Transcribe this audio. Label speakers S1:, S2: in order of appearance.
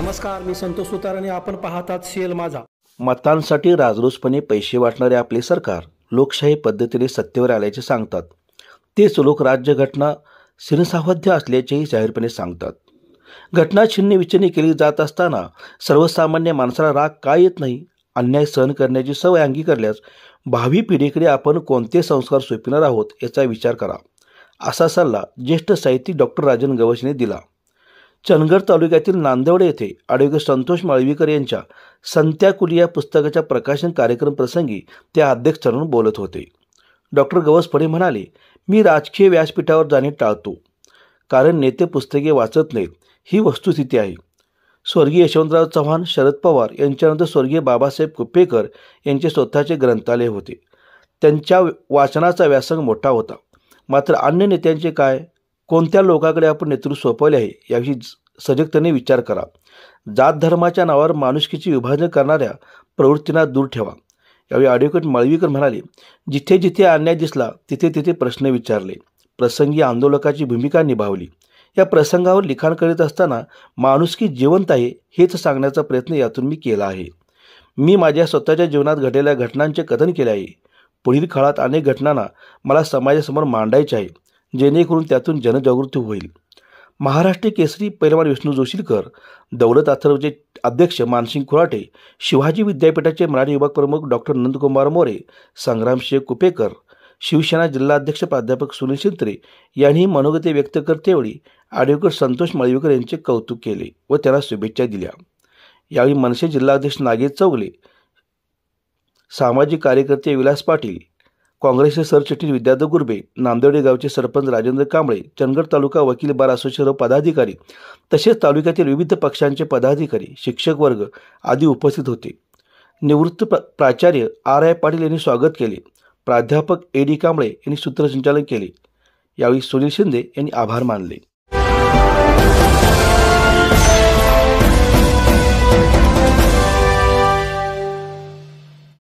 S1: नमस्कार, मी संतोष सुतार आणि आपण पाहतात सीएल माझा.
S2: मतांसाठी राजरोसपणे पैसे वाटणारे आपले सरकार लोकशाही पद्धतीने सत्तेवर आल्याचे सांगतात. तेच लोक राज्यघटना शिरसावध्य असल्याचेही जाहीरपणे सांगतात. घटना छिन्नी विच्छिन्नी केली जात असताना सर्वसामान्य माणसाला राग का येत नाही? अन्याय सहन करण्याची सवय अंगीकारल्यास भावी पिढीकडे आपण कोणते संस्कार सोपविणार आहोत याचा विचार करा, असा सल्ला ज्येष्ठ साहित्यिक डॉक्टर राजन गवस यांनी दिला. चंदगड तालुक्यातील नांदवडे येथे ॲडव्होकेट संतोष माळवीकर यांच्या संत्या कुली या पुस्तकाच्या प्रकाशन कार्यक्रम प्रसंगी ते अध्यक्ष ठरून बोलत होते. डॉक्टर गवस पुढे म्हणाले, मी राजकीय व्यासपीठावर जाणे टाळतो, कारण नेते पुस्तके वाचत नाहीत ही वस्तुस्थिती आहे. स्वर्गीय यशवंतराव चव्हाण, शरद पवार यांच्यानंतर स्वर्गीय बाबासाहेब कुपेकर यांचे स्वतःचे ग्रंथालय होते. त्यांच्या वाचनाचा व्यासंग मोठा होता. मात्र अन्य नेत्यांचे काय? कोणत्या लोकांकडे आपण नेतृत्व सोपवले आहे याविषयी सजगतेने विचार करा. जात धर्माच्या नावावर माणुसकीचे विभाजन करणाऱ्या प्रवृत्तींना दूर ठेवा. यावेळी ॲडव्होकेट माळवीकर म्हणाले, जिथे जिथे अन्याय दिसला तिथे तिथे प्रश्न विचारले, प्रसंगी आंदोलकाची भूमिका निभावली. या प्रसंगावर लिखाण करीत असताना माणुसकी जिवंत आहे हेच सांगण्याचा प्रयत्न यातून मी केला आहे. मी माझ्या स्वतःच्या जीवनात घडलेल्या घटनांचे कथन केले आहे. पुढील काळात अनेक घटनांना मला समाजासमोर मांडायचे आहे, जेणेकरून त्यातून जनजागृती होईल. महाराष्ट्र केसरी पैलवान विष्णू जोशीलकर, दौलत अथर्वचे अध्यक्ष मानसिंग खुराटे, शिवाजी विद्यापीठाचे मराठी विभाग प्रमुख डॉक्टर नंदकुमार मोरे, संग्रामसिंह कुपेकर, शिवसेना जिल्हाध्यक्ष प्राध्यापक सुनील शिंत्रे यांनी मनोगते व्यक्त करतेवेळी ॲडव्होकेट संतोष माळवीकर यांचे कौतुक केले व त्यांना शुभेच्छा दिल्या. यावेळी मनसे जिल्हाध्यक्ष नागेश चौगले, सामाजिक कार्यकर्ते विलास पाटील, काँग्रेसचे सरचिटणीस विद्याधर गुरबे, नांदवडे गावचे सरपंच राजेंद्र कांबळे, चंदगड तालुका वकील बार असोसिएशन पदाधिकारी तसेच तालुक्यातील विविध पक्षांचे पदाधिकारी, शिक्षक वर्ग आदी उपस्थित होते. निवृत्त प्राचार्य आर. पाटील यांनी स्वागत केले. प्राध्यापक ए. डी. कांबळे यांनी सूत्रसंचालन केले. यावेळी सुनील शिंदे यांनी आभार मानले.